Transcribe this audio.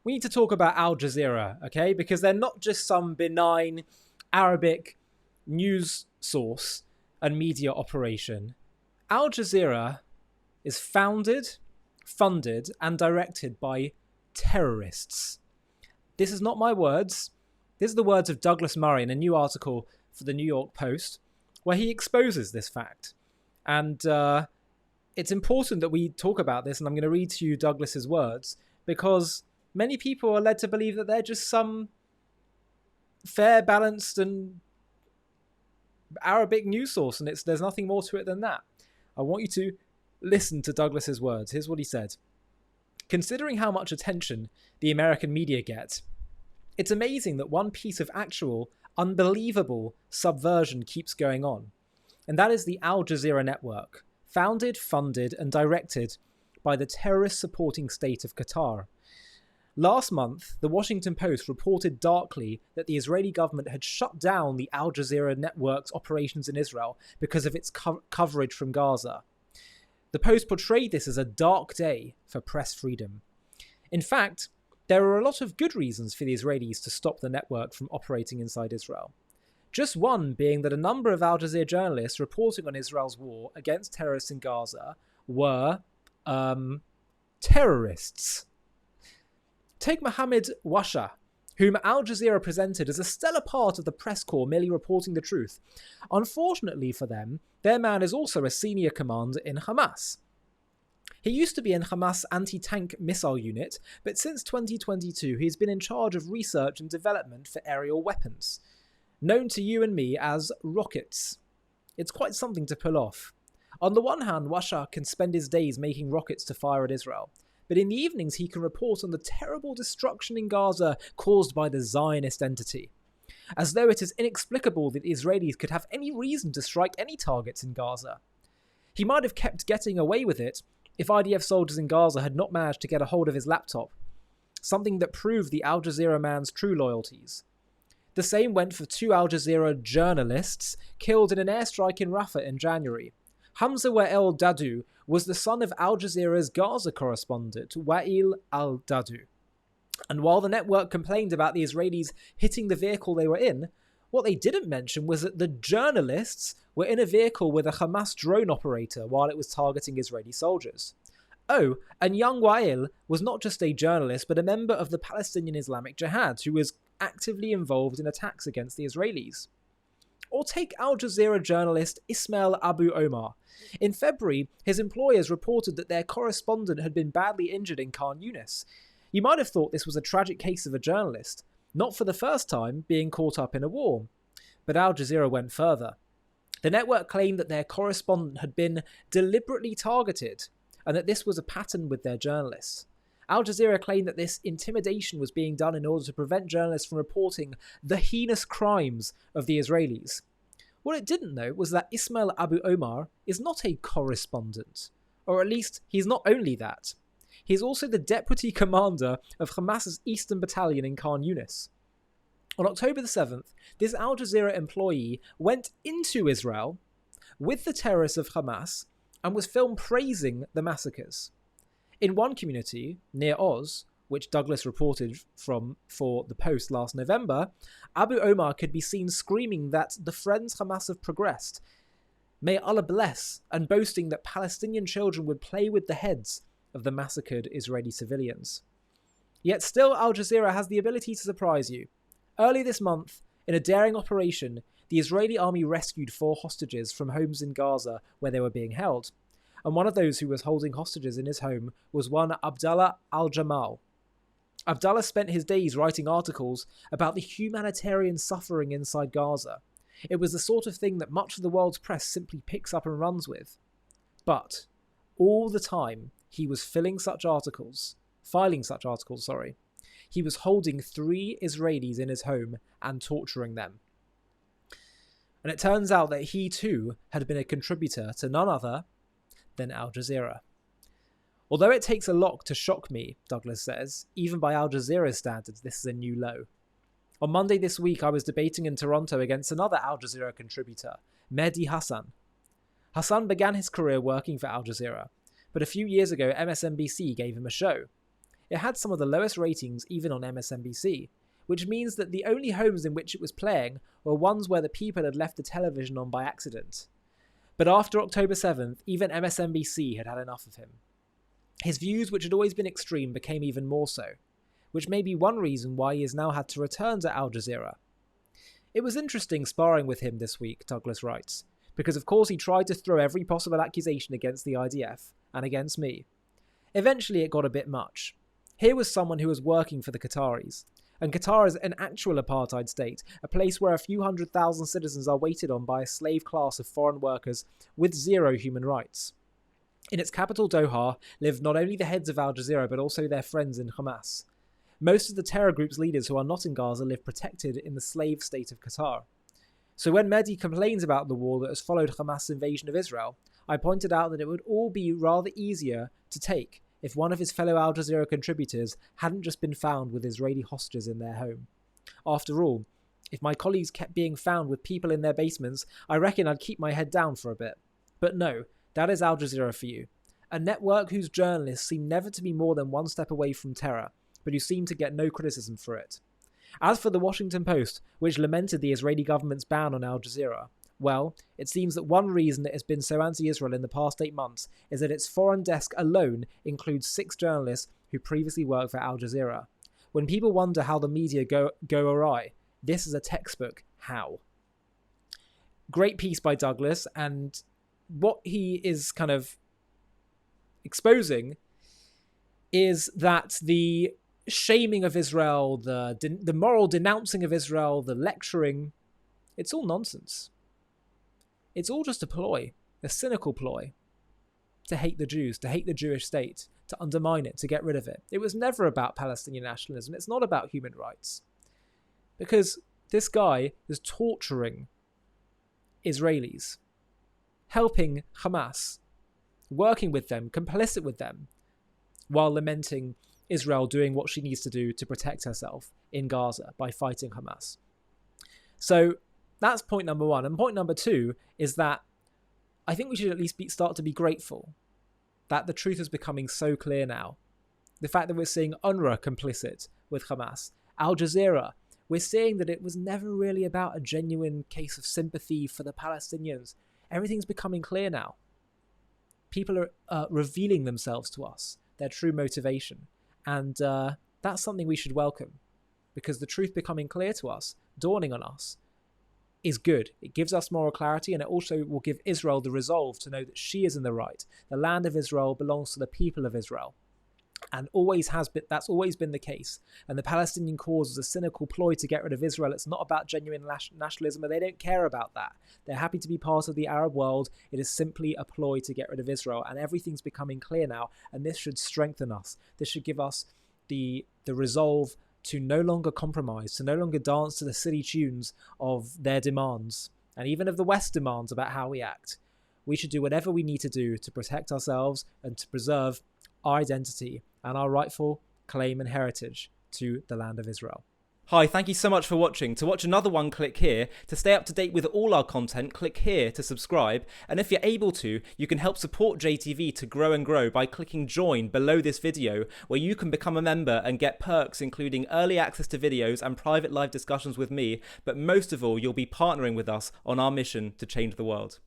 we need to talk about Al Jazeera, okay? Because they're not just some benign Arabic news source and media operation. Al Jazeera is founded, funded, and directed by terrorists. This is not my words. This is the words of Douglas Murray in a new article for the New York Post, where he exposes this fact. And it's important that we talk about this, and I'm going to read to you Douglas's words, because many people are led to believe that they're just some fair, balanced, and Arabic news source, and there's nothing more to it than that. I want you to listen to Douglas's words. Here's what he said. Considering how much attention the American media get, it's amazing that one piece of actual, unbelievable subversion keeps going on. And that is the Al Jazeera network, founded, funded, and directed by the terrorist-supporting state of Qatar. Last month, the Washington Post reported darkly that the Israeli government had shut down the Al Jazeera network's operations in Israel because of its coverage from Gaza. The Post portrayed this as a dark day for press freedom. In fact, there are a lot of good reasons for the Israelis to stop the network from operating inside Israel. Just one being that a number of Al Jazeera journalists reporting on Israel's war against terrorists in Gaza were terrorists. Take Mohammed Washa, whom Al Jazeera presented as a stellar part of the press corps merely reporting the truth. Unfortunately for them, their man is also a senior commander in Hamas. He used to be in Hamas anti-tank missile unit, but since 2022 he's been in charge of research and development for aerial weapons, known to you and me as rockets. It's quite something to pull off. On the one hand, Washa can spend his days making rockets to fire at Israel, but in the evenings he can report on the terrible destruction in Gaza caused by the Zionist entity, as though it is inexplicable that Israelis could have any reason to strike any targets in Gaza. He might have kept getting away with it if IDF soldiers in Gaza had not managed to get a hold of his laptop, something that proved the Al Jazeera man's true loyalties. The same went for two Al Jazeera journalists killed in an airstrike in Rafah in January. Hamza Wa'il Dadu was the son of Al Jazeera's Gaza correspondent, Wa'il al-Dadu. And while the network complained about the Israelis hitting the vehicle they were in, what they didn't mention was that the journalists were in a vehicle with a Hamas drone operator while it was targeting Israeli soldiers. Oh, and young Wa'il was not just a journalist, but a member of the Palestinian Islamic Jihad who was actively involved in attacks against the Israelis. Or take Al Jazeera journalist Ismail Abu Omar. In February, his employers reported that their correspondent had been badly injured in Khan Yunis. You might have thought this was a tragic case of a journalist, not for the first time being caught up in a war. But Al Jazeera went further. The network claimed that their correspondent had been deliberately targeted, and that this was a pattern with their journalists. Al Jazeera claimed that this intimidation was being done in order to prevent journalists from reporting the heinous crimes of the Israelis. What it didn't know was that Ismail Abu Omar is not a correspondent, or at least he's not only that. He's also the deputy commander of Hamas's Eastern Battalion in Khan Yunis. On October the 7th, this Al Jazeera employee went into Israel with the terrorists of Hamas and was filmed praising the massacres. In one community, near Oz, which Douglas reported from for the Post last November, Abu Omar could be seen screaming that the friends Hamas have progressed. May Allah bless, and boasting that Palestinian children would play with the heads of the massacred Israeli civilians. Yet still, Al Jazeera has the ability to surprise you. Early this month, in a daring operation, the Israeli army rescued 4 hostages from homes in Gaza where they were being held. And one of those who was holding hostages in his home was one Abdallah al-Jamal. Abdallah spent his days writing articles about the humanitarian suffering inside Gaza. It was the sort of thing that much of the world's press simply picks up and runs with. But all the time he was filing such articles, he was holding 3 Israelis in his home and torturing them. And it turns out that he too had been a contributor to none other than Al Jazeera. Although it takes a lot to shock me, Douglas says, even by Al Jazeera's standards, this is a new low. On Monday this week, I was debating in Toronto against another Al Jazeera contributor, Mehdi Hassan. Hassan began his career working for Al Jazeera, but a few years ago, MSNBC gave him a show. it had some of the lowest ratings even on MSNBC, which means that the only homes in which it was playing were ones where the people had left the television on by accident. But after October 7th, even MSNBC had had enough of him. His views, which had always been extreme, became even more so, which may be one reason why he has now had to return to Al Jazeera. It was interesting sparring with him this week, Douglas writes, because of course he tried to throw every possible accusation against the IDF, and against me. Eventually it got a bit much. Here was someone who was working for the Qataris, and Qatar is an actual apartheid state, a place where a few 100,000 citizens are waited on by a slave class of foreign workers with zero human rights. In its capital Doha live not only the heads of Al Jazeera but also their friends in Hamas. Most of the terror group's leaders who are not in Gaza live protected in the slave state of Qatar. So when Mehdi complains about the war that has followed Hamas' invasion of Israel, I pointed out that it would all be rather easier to take if one of his fellow Al Jazeera contributors hadn't just been found with Israeli hostages in their home. After all, if my colleagues kept being found with people in their basements, I reckon I'd keep my head down for a bit. But no, that is Al Jazeera for you. A network whose journalists seem never to be more than one step away from terror, but who seem to get no criticism for it. As for the Washington Post, which lamented the Israeli government's ban on Al Jazeera, well, it seems that one reason it has been so anti-Israel in the past 8 months is that its foreign desk alone includes 6 journalists who previously worked for Al Jazeera. When people wonder how the media go awry, this is a textbook how. Great piece by Douglas, and what he is kind of exposing is that the shaming of Israel, the moral denouncing of Israel, the lecturing, it's all nonsense. It's all just a ploy, a cynical ploy, to hate the Jews, to hate the Jewish state, to undermine it, to get rid of it. It was never about Palestinian nationalism. It's not about human rights. Because this guy is torturing Israelis, helping Hamas, working with them, complicit with them, while lamenting Israel doing what she needs to do to protect herself in Gaza by fighting Hamas. So that's point number 1. And point number 2 is that I think we should at least start to be grateful that the truth is becoming so clear now. The fact that we're seeing UNRWA complicit with Hamas, Al Jazeera, we're seeing that it was never really about a genuine case of sympathy for the Palestinians. Everything's becoming clear now. People are revealing themselves to us, their true motivation. And that's something we should welcome, because the truth becoming clear to us, dawning on us, is good. It gives us moral clarity, and it also will give Israel the resolve to know that she is in the right. The land of Israel belongs to the people of Israel, and always has been. That's always been the case. And the Palestinian cause is a cynical ploy to get rid of Israel. It's not about genuine nationalism, and they don't care about that. They're happy to be part of the Arab world. It is simply a ploy to get rid of Israel, and everything's becoming clear now, and this should strengthen us. This should give us the resolve to no longer compromise, to no longer dance to the silly tunes of their demands, and even of the West demands about how we act. We should do whatever we need to do to protect ourselves and to preserve our identity and our rightful claim and heritage to the land of Israel. Hi, thank you so much for watching. To watch another one, click here. To stay up to date with all our content, click here to subscribe. And if you're able to, you can help support JTV to grow and grow by clicking join below this video, where you can become a member and get perks including early access to videos and private live discussions with me. But most of all, you'll be partnering with us on our mission to change the world.